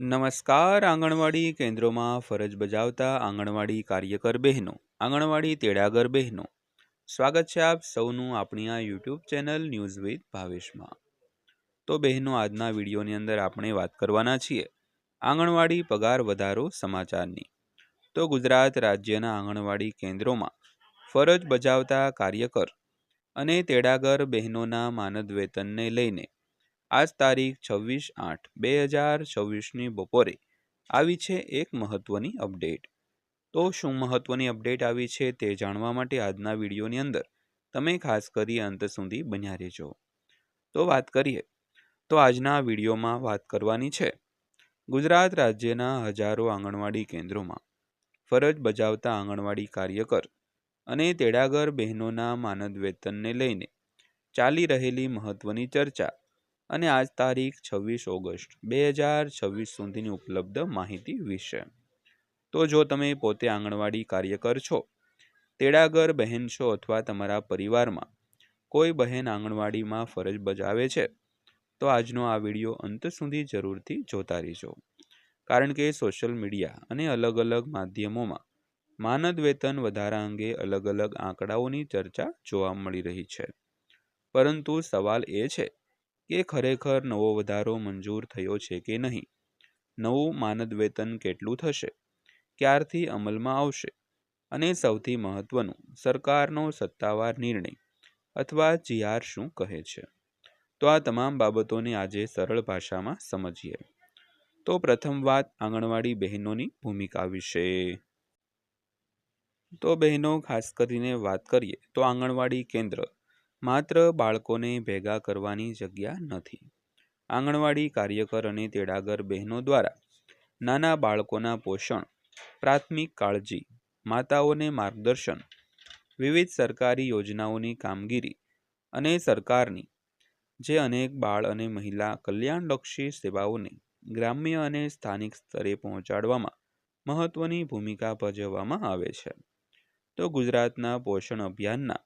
નમસ્કાર. આંગણવાડી કેન્દ્રોમાં ફરજ બજાવતા આંગણવાડી કાર્યકર બહેનો, આંગણવાડી તેડાગર બહેનો, સ્વાગત છે આપ સૌનું આપણી આ યુટ્યુબ ચેનલ ન્યૂઝ વિથ ભાવેશમાં. તો બહેનો, આજના વિડીયોની અંદર આપણે વાત કરવાના છીએ આંગણવાડી પગાર વધારો સમાચારની. તો ગુજરાત રાજ્યના આંગણવાડી કેન્દ્રોમાં ફરજ બજાવતા કાર્યકર અને તેડાગર બહેનોના માનદ વેતનને લઈને આજ તારીખ 26/8/2024ની બપોરે આવી છે એક મહત્વની અપડેટ. તો શું મહત્વની અપડેટ આવી છે તે જાણવા માટે આજના વિડીયોની અંદર તમે ખાસ કરી અંત સુધી બન્યા રહેજો. તો વાત કરીએ તો આજના વિડીયોમાં વાત કરવાની છે ગુજરાત રાજ્યના હજારો આંગણવાડી કેન્દ્રોમાં ફરજ બજાવતા આંગણવાડી કાર્યકર અને તેડાગર બહેનોના માનદ વેતનને લઈને ચાલી રહેલી મહત્વની ચર્ચા અને આજ તારીખ 26 ઓગસ્ટ 2026 સુધીની ઉપલબ્ધ માહિતી વિશે. તો જો તમે પોતે આંગણવાડી કાર્યકર છો, તેડાગર બહેન છો અથવા તમારા પરિવારમાં કોઈ બહેન આંગણવાડીમાં ફરજ બજાવે છે, તો આજનો આ વિડીયો અંત સુધી જરૂરથી જોતા રહેજો. કારણ કે સોશિયલ મીડિયા અને અલગ અલગ માધ્યમોમાં માનદ વેતન વધારા અંગે અલગ અલગ આંકડાઓની ચર્ચા જોવા મળી રહી છે. પરંતુ સવાલ એ છે કે ખરેખર નવો વધારો મંજૂર થયો છે કે નહીં? નવું માનદ વેતન કેટલું થશે? ક્યારથી અમલમાં આવશે? અને સૌથી મહત્વનું, સરકારનો સત્તાવાર નિર્ણય અથવા જીઆર શું કહે છે? તો આ તમામ બાબતોને આજે સરળ ભાષામાં સમજીએ. તો પ્રથમ વાત આંગણવાડી બહેનોની ભૂમિકા વિશે. તો બહેનો, ખાસ કરીને વાત કરીએ તો આંગણવાડી કેન્દ્ર માત્ર બાળકોને ભેગા કરવાની જગ્યા નથી. આંગણવાડી કાર્યકર અને તેડાગર બહેનો દ્વારા નાના બાળકોના પોષણ, પ્રાથમિક કાળજી, માતાઓને માર્ગદર્શન, વિવિધ સરકારી યોજનાઓની કામગીરી અને સરકારની જે અનેક બાળ અને મહિલા કલ્યાણલક્ષી સેવાઓને ગ્રામ્ય અને સ્થાનિક સ્તરે પહોંચાડવામાં મહત્વની ભૂમિકા ભજવવામાં આવે છે. તો ગુજરાતના પોષણ અભિયાનના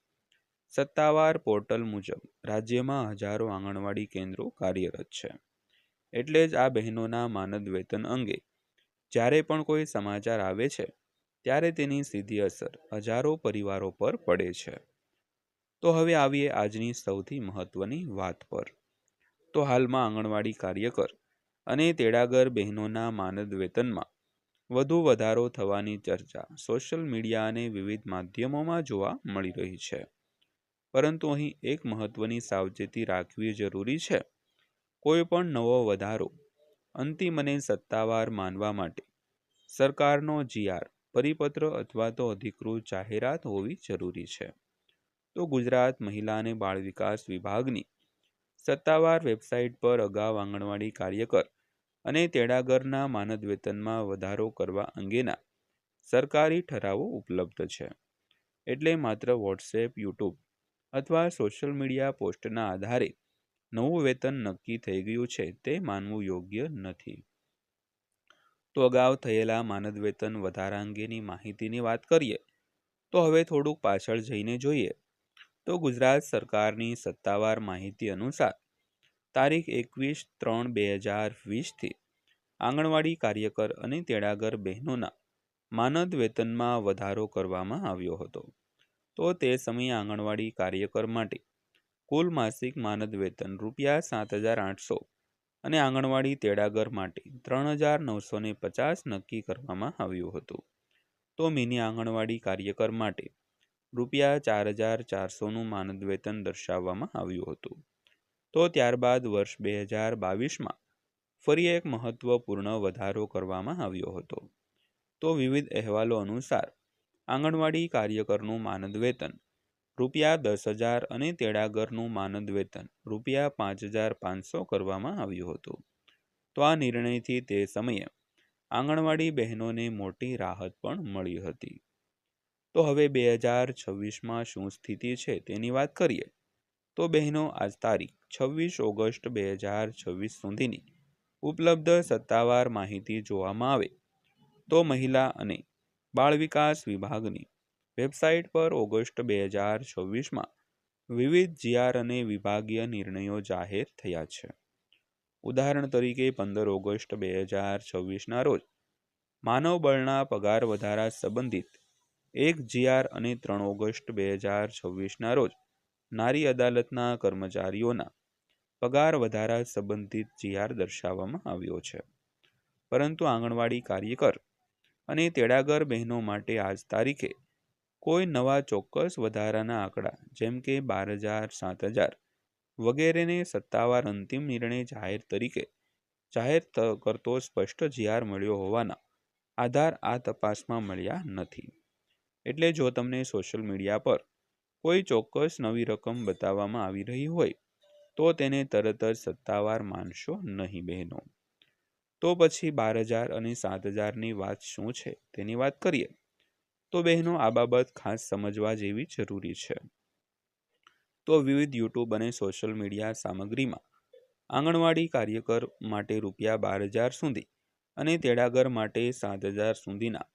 સત્તાવાર પોર્ટલ મુજબ રાજ્યમાં હજારો આંગણવાડી કેન્દ્રો કાર્યરત છે. એટલે જ આ બહેનોના માનદ વેતન અંગે જ્યારે પણ કોઈ સમાચાર આવે છે, ત્યારે તેની સીધી અસર હજારો પરિવારો પર પડે છે. તો હવે આવીએ આજની સૌથી મહત્વની વાત પર. તો હાલમાં આંગણવાડી કાર્યકર અને તેડાગર બહેનોના માનદ વેતનમાં વધુ વધારો થવાની ચર્ચા સોશિયલ મીડિયા અને વિવિધ માધ્યમોમાં જોવા મળી રહી છે. પરંતુ અહીં એક મહત્વની સાવચેતી રાખવી જરૂરી છે. કોઈ પણ નવો વધારો અંતિમ અને સત્તાવાર માનવા માટે સરકારનો જીઆર, પરિપત્ર અથવા તો અધિકૃત જાહેરાત હોવી જરૂરી છે. તો ગુજરાત મહિલા અને બાળ વિકાસ વિભાગની સત્તાવાર વેબસાઇટ પર અગાઉ આંગણવાડી કાર્યકર અને તેડાગરના માનદ વેતનમાં વધારો કરવા અંગેના સરકારી ઠરાવો ઉપલબ્ધ છે. એટલે માત્ર વોટ્સએપ, યુટ્યુબ અથવા સોશિયલ મીડિયા પોસ્ટના આધારે નવું વેતન નક્કી થઈ ગયું છે તે માનવું યોગ્ય નથી. તો અગાઉ થયેલા માનદ વેતન વધારા અંગેની માહિતીની વાત કરીએ તો હવે થોડુંક પાછળ જઈને જોઈએ તો ગુજરાત સરકારની સત્તાવાર માહિતી અનુસાર તારીખ 21/3/2020થી આંગણવાડી કાર્યકર અને તેડાગર બહેનોના માનદ વેતનમાં વધારો કરવામાં આવ્યો હતો. તો તે સમયે આંગણવાડી કાર્યકર માટે કુલ માસિક માનદ વેતન ₹7,800 અને આંગણવાડી તેડાગર માટે 3,950 નક્કી કરવામાં આવ્યું હતું. તો મિની આંગણવાડી કાર્યકર માટે ₹4,400નું માનદ વેતન દર્શાવવામાં આવ્યું હતું. તો ત્યારબાદ વર્ષ 2022માં ફરી એક મહત્વપૂર્ણ વધારો કરવામાં આવ્યો હતો. તો વિવિધ અહેવાલો અનુસાર આંગણવાડી કાર્યકરનું માનદ વેતન ₹10,000 અને તેડાગરનું માનદ વેતન ₹5,500 કરવામાં આવ્યું હતું. તો આ નિર્ણયથી તે સમયે આંગણવાડી બહેનોને મોટી રાહત પણ મળી હતી. તો હવે 2026માં શું સ્થિતિ છે તેની વાત કરીએ તો બહેનો, આજ તારીખ 26 ઓગસ્ટ 2026 સુધીની ઉપલબ્ધ સત્તાવાર માહિતી જોવામાં આવે તો મહિલા અને બાળ વિકાસ વિભાગની વેબસાઇટ પર ઓગસ્ટ 2026માં વિવિધ જીઆર અને વિભાગીય નિર્ણયો જાહેર થયા છે. ઉદાહરણ તરીકે 15 ઓગસ્ટ 2026ના રોજ માનવ બળના પગાર વધારા સંબંધિત એક GR અને 3 ઓગસ્ટ 2026ના રોજ નારી અદાલતના કર્મચારીઓના પગાર વધારા સંબંધિત GR દર્શાવવામાં આવ્યો છે. પરંતુ આંગણવાડી કાર્યકર અને તેડાગર બહેનો માટે આજ તારીખે કોઈ નવા ચોક્કસ વધારાના આંકડા જેમ કે 12,000, 7,000 વગેરેને સત્તાવાર અંતિમ નિર્ણય જાહેર કરતો સ્પષ્ટ GR મળ્યો હોવાના આધાર આ તપાસમાં મળ્યા નથી. એટલે જો તમને સોશિયલ મીડિયા પર કોઈ ચોક્કસ નવી રકમ બતાવવામાં આવી રહી હોય તો તેને તરત જ સત્તાવાર માનશો નહીં બહેનો. તો પછી 12,000 અને 7,000ની વાત શું છે તેની વાત કરીએ તો બહેનો આ બાબત ખાસ સમજવા જેવી જરૂરી છે. તો વિવિધ યુટ્યુબ અને સોશિયલ મીડિયા સામગ્રીમાં આંગણવાડી કાર્યકર માટે ₹12,000 સુધી અને તેડાગર માટે 7,000 સુધીના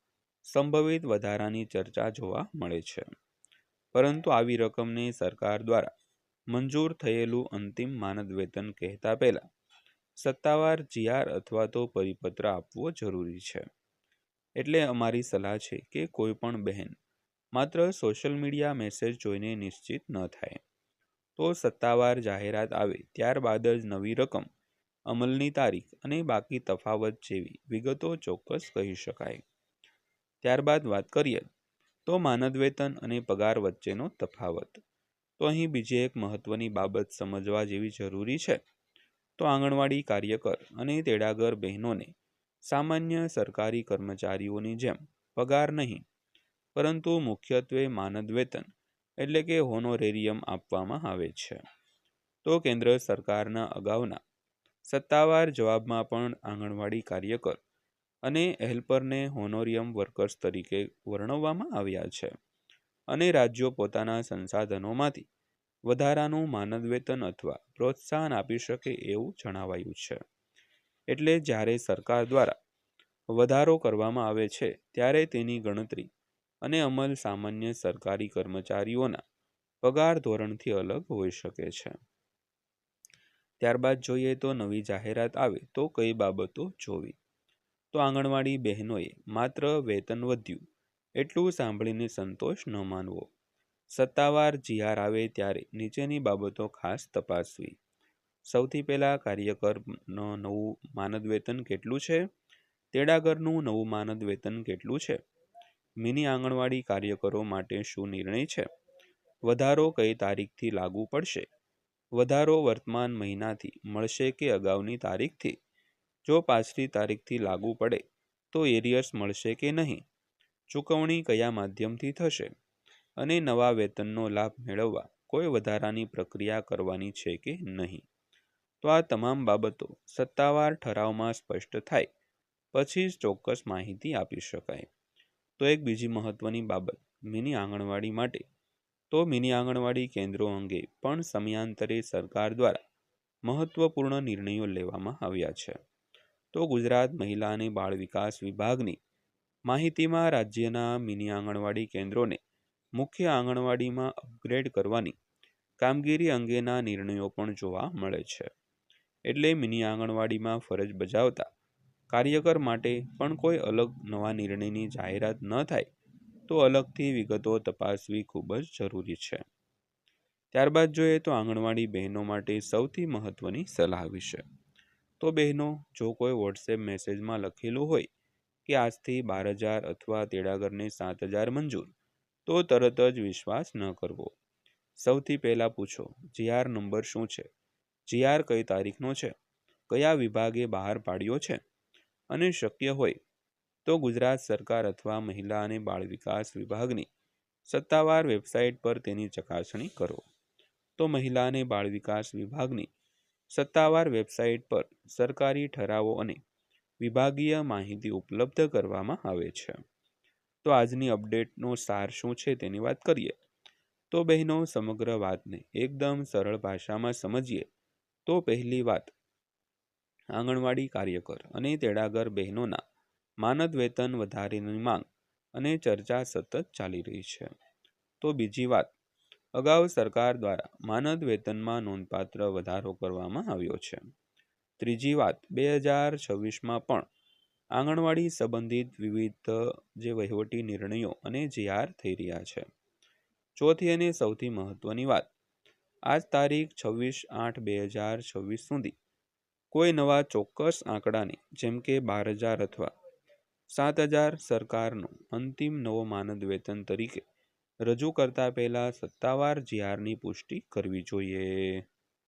સંભવિત વધારાની ચર્ચા જોવા મળે છે. પરંતુ આવી રકમને સરકાર દ્વારા મંજૂર થયેલું અંતિમ માનદ વેતન કહેતા પહેલા સત્તાવાર GR અથવા તો પરિપત્ર આપવો જરૂરી છે. એટલે અમારી સલાહ છે કે કોઈ પણ બહેન માત્ર સોશિયલ મીડિયા મેસેજ જોઈને નિશ્ચિત ન થાય. તો સત્તાવાર જાહેરાત આવે ત્યારબાદ જ નવી રકમ, અમલની તારીખ અને બાકી તફાવત જેવી વિગતો ચોક્કસ કહી શકાય. ત્યારબાદ વાત કરીએ તો માનદ વેતન અને પગાર વચ્ચેનો તફાવત. તો અહીં બીજી એક મહત્વની બાબત સમજવા જેવી જરૂરી છે. તો આંગણવાડી કાર્યકર અને તેડાગર બહેનોને સામાન્ય સરકારી કર્મચારીઓની જેમ પગાર નહીં, પરંતુ મુખ્યત્વે માનદ વેતન એટલે કે હોનોરેરિયમ આપવામાં આવે છે. તો કેન્દ્ર સરકારના અગાઉના સત્તાવાર જવાબમાં પણ આંગણવાડી કાર્યકર અને હેલ્પરને હોનોરિયમ વર્કર્સ તરીકે વર્ણવવામાં આવ્યા છે અને રાજ્યો પોતાના સંસાધનોમાંથી વધારાનું માનદ વેતન અથવા પ્રોત્સાહન આપી શકે એવું જણાવાયું છે. એટલે જ્યારે સરકાર દ્વારા વધારો કરવામાં આવે છે ત્યારે તેની ગણતરી અને અમલ સામાન્ય સરકારી કર્મચારીઓના પગાર ધોરણથી અલગ હોઈ શકે છે. ત્યારબાદ જોઈએ તો નવી જાહેરાત આવે તો કઈ બાબતો જોવી. તો આંગણવાડી બહેનોએ માત્ર વેતન વધ્યું એટલું સાંભળીને સંતોષ ન માનવો. સત્તાવાર GR આવે ત્યારે નીચેની બાબતો ખાસ તપાસવી. સૌથી પહેલા કાર્યકરનું નવું માનદ વેતન કેટલું છે? તેડાગરનું નવું માનદ વેતન કેટલું છે? મિની આંગણવાડી કાર્યકરો માટે શું નિર્ણય છે? વધારો કઈ તારીખથી લાગુ પડશે? વધારો વર્તમાન મહિનાથી મળશે કે અગાઉની તારીખથી? જો પાછલી તારીખથી લાગુ પડે તો એરિયર્સ મળશે કે નહીં? ચૂકવણી કયા માધ્યમથી થશે? અને નવા વેતનનો લાભ મેળવવા કોઈ વધારાની પ્રક્રિયા કરવાની છે કે નહીં? તો આ તમામ બાબતો સત્તાવાર ઠરાવમાં સ્પષ્ટ થાય પછી જ ચોક્કસ માહિતી આપી શકાય. તો એક બીજી મહત્વની બાબત મિની આંગણવાડી માટે. તો મિની આંગણવાડી કેન્દ્રો અંગે પણ સમયાંતરે સરકાર દ્વારા મહત્વપૂર્ણ નિર્ણયો લેવામાં આવ્યા છે. તો ગુજરાત મહિલા અને બાળ વિકાસ વિભાગની માહિતીમાં રાજ્યના મિની આંગણવાડી કેન્દ્રોને મુખ્ય આંગણવાડીમાં અપગ્રેડ કરવાની કામગીરી અંગેના નિર્ણયો પણ જોવા મળે છે. એટલે મિની આંગણવાડીમાં ફરજ બજાવતા કાર્યકર માટે પણ કોઈ અલગ નવા નિર્ણયની જાહેરાત ન થાય તો અલગથી વિગતો તપાસવી ખૂબ જ જરૂરી છે. ત્યારબાદ જોઈએ તો આંગણવાડી બહેનો માટે સૌથી મહત્વની સલાહ વિશે. તો બહેનો, જો કોઈ વોટ્સએપ મેસેજમાં લખેલું હોય કે આજથી 12,000 અથવા તેડાગરને 7,000 મંજૂર, તો તરત જ વિશ્વાસ ન કરવો. સૌથી પહેલાં પૂછો, GR નંબર શું છે? GR કઈ તારીખનો છે? કયા વિભાગે બહાર પાડ્યો છે? અને શક્ય હોય તો ગુજરાત સરકાર અથવા મહિલા અને બાળ વિકાસ વિભાગની સત્તાવાર વેબસાઇટ પર તેની ચકાસણી કરો. તો મહિલા અને બાળ વિકાસ વિભાગની સત્તાવાર વેબસાઇટ પર સરકારી ઠરાવો અને વિભાગીય માહિતી ઉપલબ્ધ કરવામાં આવે છે. તો આજની અપડેટનો સાર શું છે તેની વાત કરીએ તો બહેનો, સમગ્ર વાતને એકદમ સરળ ભાષામાં સમજીએ તો પહેલી વાત, આંગણવાડી કાર્યકર અને તેડાગર બહેનોના માનદ વેતન વધારાની માંગ અને ચર્ચા સતત ચાલી રહી છે. તો બીજી વાત, અગાઉ સરકાર દ્વારા માનદ વેતનમાં નોંધપાત્ર વધારો કરવામાં આવ્યો છે. ત્રીજી વાત, 2026માં પણ આંગણવાડી સંબંધિત વિવિધ જે વહીવટી નિર્ણયો અને JR થઈ રહ્યા છે. ચોથી અને સૌથી મહત્વની વાત, આજ તારીખ 26/8/2026 સુધી કોઈ નવા ચોક્કસ આંકડાને જેમ કે 12,000 અથવા 7,000 સરકારનો અંતિમ નવો માનદ વેતન તરીકે રજૂ કરતા પહેલા સત્તાવાર JRની પુષ્ટિ કરવી જોઈએ.